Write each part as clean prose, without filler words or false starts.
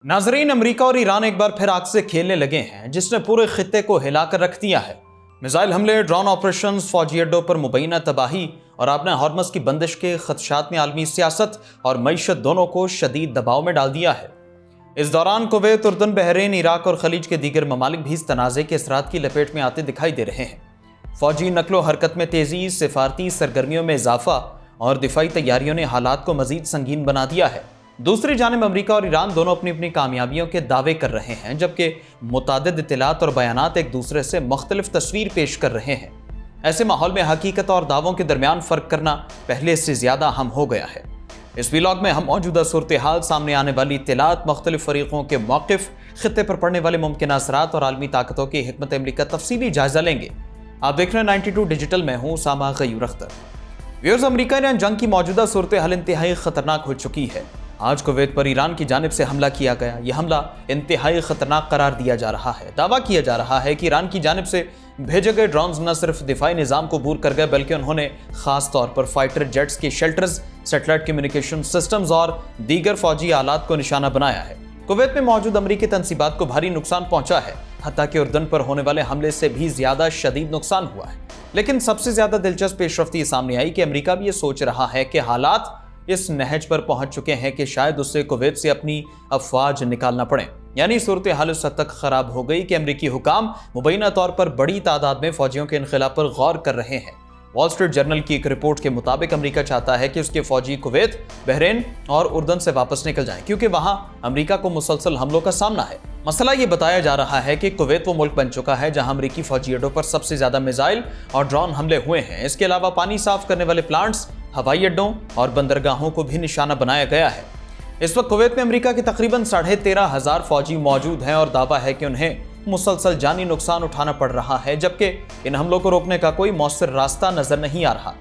नाजरीन, अमेरिका और ईरान एक बार फिर आग से खेलने लगे हैं, जिसने पूरे खित्ते को हिलाकर रख दिया है। मिसाइल हमले, ड्रोन ऑपरेशंस, फौजी अड्डों पर मुबैना तबाही और आपने हॉर्मस की बंदिश के खदशात ने आलमी सियासत और मईशत दोनों को शदीद दबाव में डाल दिया है। इस दौरान कुवैत, उर्दन, बहरीन, इराक और खलीज के दीगर ममालिक भी इस तनाज़े के असरात की लपेट में आते दिखाई दे रहे हैं। फौजी नकलो हरकत में तेज़ी, सिफारती सरगर्मियों में इजाफा और दिफाई तैयारियों ने हालात को मजीद संगीन बना दिया है। दूसरी जानिब अमेरिका और ईरान दोनों अपनी अपनी कामयाबियों के दावे कर रहे हैं, जबकि मुतादिद इत्तलात और बयानात एक दूसरे से मुख्तलिफ तस्वीर पेश कर रहे हैं। ऐसे माहौल में हकीकत और दावों के दरमियान फ़र्क करना पहले से ज़्यादा अहम हो गया है। इस व्लॉग में हम मौजूदा सूरत हाल, सामने आने वाली इत्तलात, मुख्तलिफ फरीकों के मौक़िफ़, खित्ते पर पड़ने वाले मुमकिन असरात और आलमी ताकतों की हिकमत अमली का तफसीली जायजा लेंगे। आप देख रहे हैं 92 डिजिटल में हूँ सामा Gayur Akhtar. Viewers, America Iran जंग की मौजूदा सूरत हाल इंतहाई ख़तरनाक हो चुकी है। आज कुवैत पर ईरान की जानिब से हमला किया गया। यह हमला इंतहाई ख़तरनाक करार दिया जा रहा है। दावा किया जा रहा है कि ईरान की जानिब से भेजे गए ड्रोन्स न सिर्फ दिफाई निज़ाम को बूर कर गए, बल्कि उन्होंने ख़ास तौर पर फाइटर जेट्स के शेल्टर्स, सैटेलाइट कम्युनिकेशन सिस्टम्स और दीगर फौजी आलात को निशाना बनाया है। कुवैत में मौजूद अमरीकी तनसीबात को भारी नुकसान पहुंचा है, हत्ता कि उर्दन पर होने वाले हमले से भी ज़्यादा शदीद नुकसान हुआ है। लेकिन सबसे ज़्यादा दिलचस्प पेशरफ्ती सामने आई कि अमरीका भी ये सोच रहा है कि हालात इस नहज पर पहुंच चुके हैं कि शायद उससे कुवैत से अपनी अफवाज निकालना पड़े। यानी सूरत हाल उस हद तक खराब हो गई कि अमरीकी हुकाम मुबैना तौर पर बड़ी तादाद में फौजियों के इनखला पर गौर कर रहे हैं। वॉल स्ट्रीट जर्नल की एक रिपोर्ट के मुताबिक अमरीका चाहता है कि उसके फौजी कुवैत, बहरीन और उर्दन से वापस निकल जाएं, क्योंकि वहां अमरीका को मुसलसल हमलों का सामना है। मसला ये बताया जा रहा है कि कुवैत वो मुल्क बन चुका है जहां अमरीकी फौजी अड्डों पर सबसे ज्यादा मिसाइल और ड्रोन हमले हुए हैं। इसके अलावा पानी साफ करने वाले प्लांट्स, हवाई अड्डों और बंदरगाहों को भी निशाना बनाया गया है। इस वक्त कुवैत में अमरीका के तकरीबन 13,500 फौजी मौजूद हैं और दावा है कि उन्हें मुसलसल जानी नुकसान उठाना पड़ रहा है, जबकि इन हमलों को रोकने का कोई मौसर रास्ता नजर नहीं आ रहा।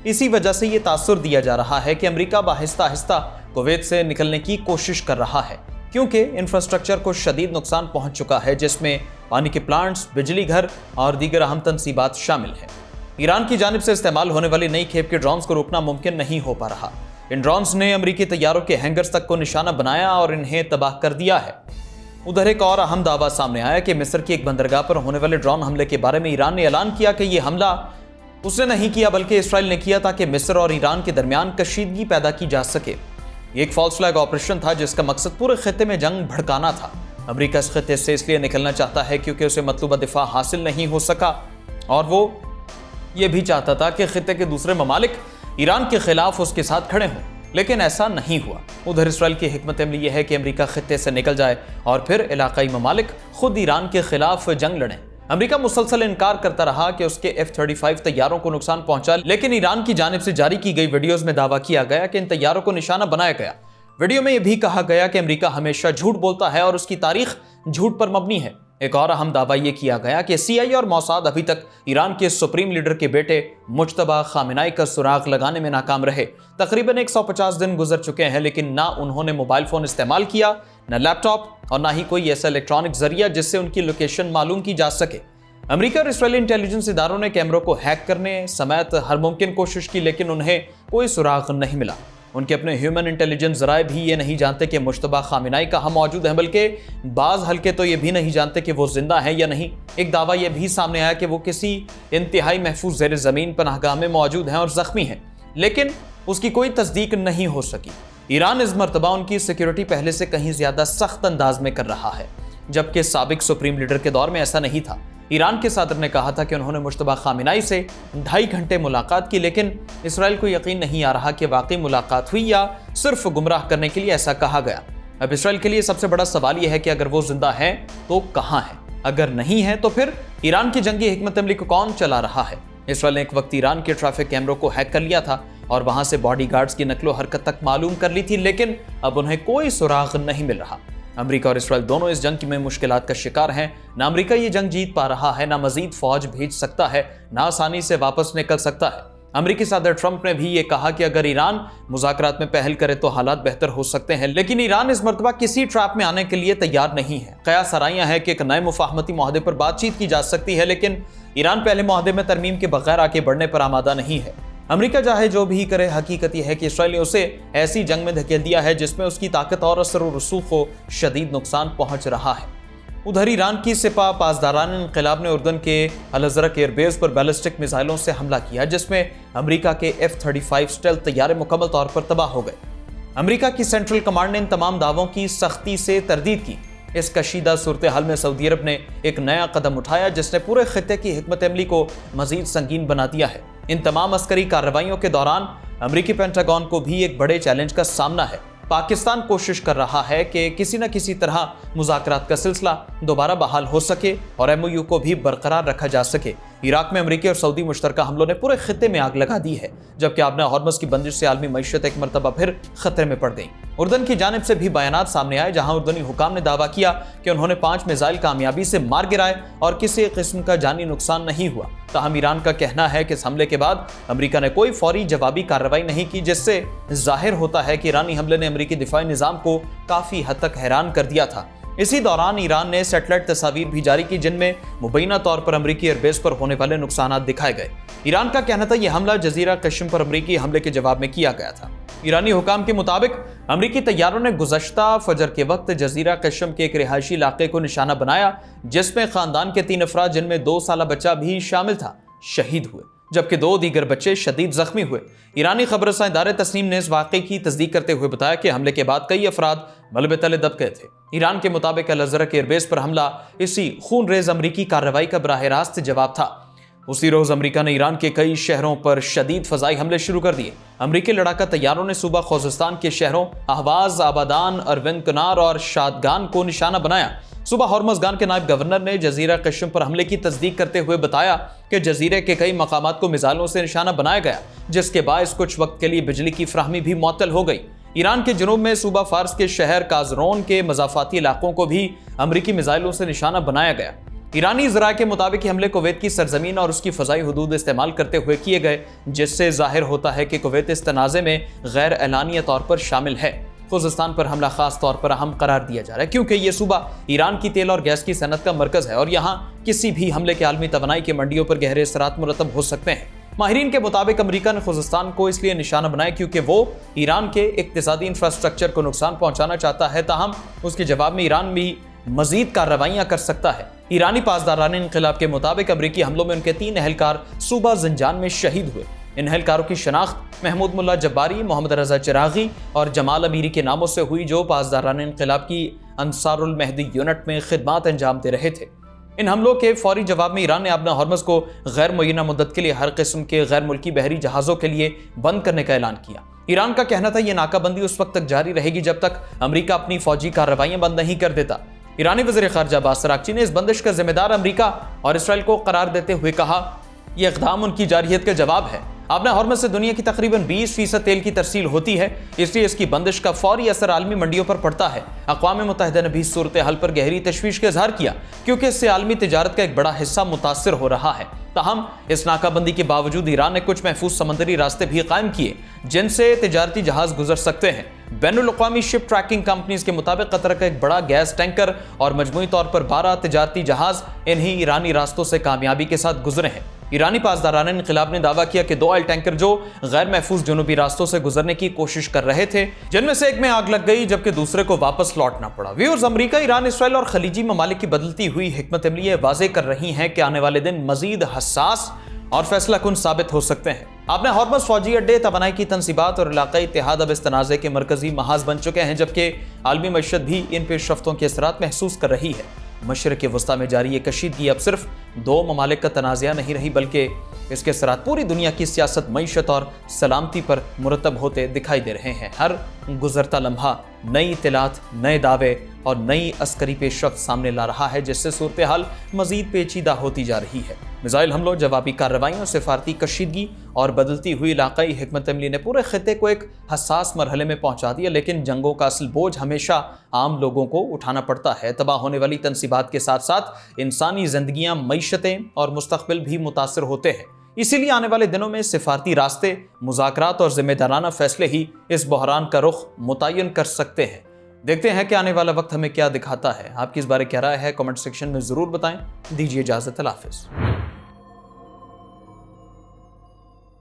इसी वजह से ये तासुर दिया जा रहा है कि अमरीका आहिस्ता आहिस्ता कुवैत से निकलने की कोशिश कर रहा है, क्योंकि इंफ्रास्ट्रक्चर को शदीद नुकसान पहुंच चुका है, जिसमें पानी के प्लांट्स, बिजली घर और दीगर अहम तनसीबात शामिल हैं। ईरान की जानिब से इस्तेमाल होने वाली नई खेप के ड्रोन्स को रोकना मुमकिन नहीं हो पा रहा। इन ड्रोन्स ने अमरीकी तैयारों के हैंगर्स तक को निशाना बनाया और इन्हें तबाह कर दिया है। उधर एक और अहम दावा सामने आया कि मिस्र की एक बंदरगाह पर होने वाले ड्रोन हमले के बारे में ईरान ने ऐलान किया कि यह हमला उसने नहीं किया बल्कि इसराइल ने किया, ताकि मिस्र और ईरान के दरमियान कशीदगी पैदा की जा सके। ये एक फॉल्स फ्लैग ऑपरेशन था जिसका मकसद पूरे खित्ते में जंग भड़काना था। अमरीका इस खित्ते से इसलिए निकलना चाहता है क्योंकि उसे मतलूबा दिफा हासिल नहीं हो सका, और वो ये भी चाहता था कि खित्ते के दूसरे ममालिक ईरान के खिलाफ उसके साथ खड़े हों, लेकिन ऐसा नहीं हुआ। उधर इसराइल की हिकमत अमली यह है कि अमरीका खित्ते से निकल जाए और फिर इलाकाई ममालिक खुद ईरान के खिलाफ जंग लड़ें। अमरीका मुसलसल इनकार करता रहा कि उसके F-35 तैयारों को नुकसान पहुंचा, लेकिन ईरान की जानिब से जारी की गई वीडियोज में दावा किया गया कि इन तैयारों को निशाना बनाया गया। वीडियो में यह भी कहा गया कि अमरीका हमेशा झूठ बोलता है और उसकी तारीख झूठ पर मबनी है। एक और अहम दावा यह किया गया कि CIA और मोसाद अभी तक ईरान के सुप्रीम लीडर के बेटे मुज्तबा खामेनाई का सुराग लगाने में नाकाम रहे। तकरीबन 150 दिन गुजर चुके हैं, लेकिन ना उन्होंने मोबाइल फोन इस्तेमाल किया, न लैपटॉप और ना ही कोई ऐसा इलेक्ट्रॉनिक जरिया जिससे उनकी लोकेशन मालूम की जा सके। अमेरिका और इसराइली इंटेलिजेंस इदारों ने कैमरों को हैक करने समेत हर मुमकिन कोशिश की, लेकिन उन्हें कोई सुराग नहीं मिला। उनके अपने ह्यूमन इंटेलिजेंस जराए भी ये नहीं जानते कि मुज्तबा खामेनाई कहाँ मौजूद है, बल्कि बाज़ हल्के तो ये भी नहीं जानते कि वो जिंदा है या नहीं। एक दावा ये भी सामने आया कि वो किसी इंतहाई महफूज ज़ेर ज़मीन पनाहगाह में मौजूद हैं और ज़ख्मी हैं, लेकिन उसकी कोई तस्दीक नहीं हो सकी। ईरान इस मरतबा उनकी सिक्योरिटी पहले से कहीं ज़्यादा सख्त अंदाज में कर रहा है, जबकि साबिक सुप्रीम लीडर के दौर में ऐसा नहीं था। ईरान के सदर ने कहा था कि उन्होंने मुज्तबा खामेनाई से 2.5 घंटे मुलाकात की, लेकिन इसराइल को यकीन नहीं आ रहा कि वाकई मुलाकात हुई या सिर्फ गुमराह करने के लिए ऐसा कहा गया। अब इसराइल के लिए सबसे बड़ा सवाल यह है कि अगर वो जिंदा है तो कहाँ है, अगर नहीं है तो फिर ईरान की जंगी हिकमत अमली को कौन चला रहा है। इसराइल ने एक वक्त ईरान के ट्रैफिक कैमरों को हैक कर लिया था और वहां से बॉडी गार्ड्स की नकलो हरकत तक मालूम कर ली थी, लेकिन अब उन्हें कोई सुराग नहीं मिल रहा। अमेरिका और इसराइल दोनों इस जंग में मुश्किलात का शिकार हैं। ना अमेरिका ये जंग जीत पा रहा है, ना मजीद फौज भेज सकता है, ना आसानी से वापस निकल सकता है। अमेरिकी सदर ट्रंप ने भी ये कहा कि अगर ईरान मुज़ाकरात में पहल करे तो हालात बेहतर हो सकते हैं, लेकिन ईरान इस मरतबा किसी ट्रैप में आने के लिए तैयार नहीं है। कयास सराइयां हैं कि एक नए मुफाहमती मुआहदे पर बातचीत की जा सकती है, लेकिन ईरान पहले मुआहदे में तरमीम के बगैर आगे बढ़ने पर आमादा नहीं है। अमेरिका चाहे जो भी करे, हकीकत यह है कि इसराइल ने उसे ऐसी जंग में धकेल दिया है जिसमें उसकी ताकत और असर और रसूख को शदीद नुकसान पहुंच रहा है। उधर ईरान की सिपा पासदारान इंक़िलाब ने उर्दन के अल-अज़रक एयरबेस पर बैलिस्टिक मिसाइलों से हमला किया, जिसमें अमेरिका के F-35 स्टेल्थ तैयारे मुकम्मल तौर पर तबाह हो गए। अमेरिका की सेंट्रल कमांड ने इन तमाम दावों की सख्ती से तरदीद की। इस कशीदा सूरत हाल में सऊदी अरब ने एक नया कदम उठाया जिसने पूरे खित्ते की हिकमत अमली को मजीद संगीन बना दिया है। इन तमाम अस्करी कार्रवाइयों के दौरान अमरीकी पेंटागन को भी एक बड़े चैलेंज का सामना है। पाकिस्तान कोशिश कर रहा है कि किसी न किसी तरह मुज़ाकरात का सिलसिला दोबारा बहाल हो सके और MOU को भी बरकरार रखा जा सके। इराक में अमरीकी और सऊदी मुश्तरका हमलों ने पूरे खित्ते में आग लगा दी है, जबकि आबना हॉर्मज़ की बंदिश से आलमी मईशत एक मरतबा फिर खतरे में पड़ गई। उर्दन की जानिब से भी बयानात सामने आए, जहां उर्दनी हुकाम ने दावा किया कि उन्होंने 5 मिसाइल कामयाबी से मार गिराए और किसी किस्म का जानी नुकसान नहीं हुआ। ताहम ईरान का कहना है कि इस हमले के बाद अमेरिका ने कोई फौरी जवाबी कार्रवाई नहीं की, जिससे जाहिर होता है कि ईरानी हमले ने अमेरिकी दिफाई निज़ाम को काफ़ी हद तक हैरान कर दिया था। इसी दौरान ईरान ने सैटेलाइट तस्वीर भी जारी की, जिनमें मुबैना तौर पर अमरीकी एयरबेस पर होने वाले नुकसान दिखाए गए। ईरान का कहना था यह हमला जजीरा कश्म पर अमरीकी हमले के जवाब में किया गया था। ईरानी हुकाम के मुताबिक अमरीकी तैयारों ने गुज़श्ता फजर के वक्त जजीरा कश्म के एक रिहायशी इलाके को निशाना बनाया, जिसमें खानदान के 3 अफराद, जिनमें 2 साला बच्चा भी शामिल था, शहीद हुए, जबकि 2 दीगर बच्चे शदीद जख्मी हुए। ईरानी खबरसां इदारे तस्नीम ने इस वाक़े की तस्दीक करते हुए बताया कि हमले के बाद कई अफराद मलबे तले दब गए थे। ईरान के मुताबिक अल-अज़रक एयरबेस पर हमला इसी खून रेज अमरीकी कार्रवाई का बराह रास्त जवाब था। उसी रोज अमेरिका ने ईरान के कई शहरों पर शदीद फजाई हमले शुरू कर दिए। अमरीकी लड़ाका तैयारों ने सूबा खोजिस्तान के शहरों अहवाज, आबादान, अरविंद कनार और शादगान को निशाना बनाया। सूबा हॉर्मज़गान के नायब गवर्नर ने जजीरा कश्म पर हमले की तस्दीक करते हुए बताया कि जजीरे के कई मकामात को मिसाइलों से निशाना बनाया गया, जिसके बायस कुछ वक्त के लिए बिजली की फ्राहमी भी मुअत्तल हो गई। ईरान के जुनूब में सूबा फार्स के शहर काजरोन के मज़ाफ़ाती इलाकों को भी अमरीकी मिसाइलों से निशाना बनाया गया। ईरानी ज़राए के मुताबिक हमले कुवैत की सरजमीन और उसकी फ़ज़ाई हुदूद इस्तेमाल करते हुए किए गए, जिससे ज़ाहिर होता है कि कुवैत इस तनाज़े में गैर एलानिया तौर पर शामिल है। खुज़िस्तान पर हमला खास तौर पर अहम करार दिया जा रहा है, क्योंकि ये सूबा ईरान की तेल और गैस की सनत का मरकज़ है और यहाँ किसी भी हमले के आलमी तवानाई की मंडियों पर गहरे असरात मुरतब हो सकते हैं। माहिरीन के मुताबिक अमेरिका ने खुज़िस्तान को इसलिए निशाना बनाया क्योंकि वो ईरान के इक्तिसादी इंफ्रास्ट्रक्चर को नुकसान पहुँचाना चाहता है, ताहम उसके जवाब में ईरान भी मजीद कार्रवाइयाँ कर सकता है। ईरानी पासदारान इंक़िलाब के मुताबिक अमरीकी हमलों में उनके 3 अहलकार सूबा ज़ंजान में शहीद हुए। इन अहलकारों की शनाख्त महमूद मुल्ला जब्बारी, मोहम्मद रज़ा चिरागी और जमाल अमीरी के नामों से हुई, जो पासदारान इंक़िलाब की अंसारुल महदी यूनिट में खिदमात अंजाम दे रहे थे। इन हमलों के फौरी जवाब में ईरान ने आबना हॉर्मज़ को गैर मुय्यना मुद्दत के लिए हर किस्म के गैर मुल्की बहरी जहाज़ों के लिए बंद करने का ऐलान किया। ईरान का कहना था यह नाकाबंदी उस वक्त तक जारी रहेगी जब तक अमरीका अपनी फौजी कार्रवाइयाँ बंद नहीं कर देता। ईरानी वज़ीर ख़ारिजा अब्बास अराग़ची ने इस बंदिश का जिम्मेदार अमरीका और इसराइल को करार देते हुए कहा, यह इक़दाम उनकी जारहियत का जवाब है। आबना हॉर्मज़ से दुनिया की तकरीबन 20% तेल की तरसील होती है, इसलिए इसकी बंदिश का फौरी असर आलमी मंडियों पर पड़ता है। अक़वाम मुत्तहिदा ने भी सूरत हाल पर गहरी तशवीश का इज़हार किया, क्योंकि इससे आलमी तिजारत का एक बड़ा हिस्सा मुतासिर हो रहा है। ताहम इस नाकाबंदी के बावजूद ईरान ने कुछ महफूज समंदरी रास्ते भी कायम किए, जिनसे तिजारती जहाज गुजर सकते हैं। बैनुल अक़वामी शिप ट्रैकिंग कंपनीज के मुताबिक कतर का एक बड़ा गैस टैंकर और मजमूई तौर पर 12 तिजारती जहाज इन्हीं ईरानी रास्तों से कामयाबी के साथ गुजरे हैं। ईरानी पासदारान इंक़िलाब ने दावा किया कि 2 ऑयल टैंकर जो गैर महफूज जुनूबी रास्तों से गुजरने की कोशिश कर रहे थे, जिनमें से एक में आग लग गई जबकि दूसरे को वापस लौटना पड़ा। व्यूअर्स, अमरीका, ईरान, इसराइल और खलीजी ममालिक की बदलती हुई हिकमत अमली ये वाज़ेह कर रही हैं कि आने वाले दिन मजीद हसास और फैसला कुन साबित हो सकते हैं। आबना हॉर्मज़ फौजी अड्डे, तवानाई की तनसीबात और इलाक़ाई इत्तेहाद अब इस तनाज़े के मरकज़ी महाज बन चुके हैं, जबकि आलमी मईशत भी इन पेशरफ्तों के असरात महसूस कर रही है। मशरिक़ वस्ता में जारी ये कशीदगी अब सिर्फ 2 ममालिक का तनाज़ा नहीं रही, बल्कि इसके असरात पूरी दुनिया की सियासत, मईशत और सलामती पर मुरतब होते दिखाई दे रहे हैं। हर गुजरता लम्हा नई इत्तलात, नए दावे और नई अस्करी पेशरफ्त सामने ला रहा है, जिससे सूरत हाल मजीद पेचीदा होती जा रही है। मिसाइल हमलों, जवाबी कार्रवाइयों, सिफारती कशीदगी और बदलती हुई इलाकाई हिकमत अमली ने पूरे खित्ते को एक हसास मरहले में पहुंचा दिया, लेकिन जंगों का असल बोझ हमेशा आम लोगों को उठाना पड़ता है। तबाह होने वाली तनसीबात के साथ साथ इंसानी जिंदगियां, मईशतें और मुस्तकबिल भी मुतासर होते हैं। इसीलिए आने वाले दिनों में सिफारती रास्ते, मुज़ाकरात और जिम्मेदाराना फैसले ही इस बहरान का रुख मुतय्यन कर सकते हैं। देखते हैं कि आने वाला वक्त हमें क्या दिखाता है। आपकी इस बारे क्या राय है, कमेंट सेक्शन में ज़रूर बताएं। दीजिए इजाज़त, अल्लाह हाफ़िज़।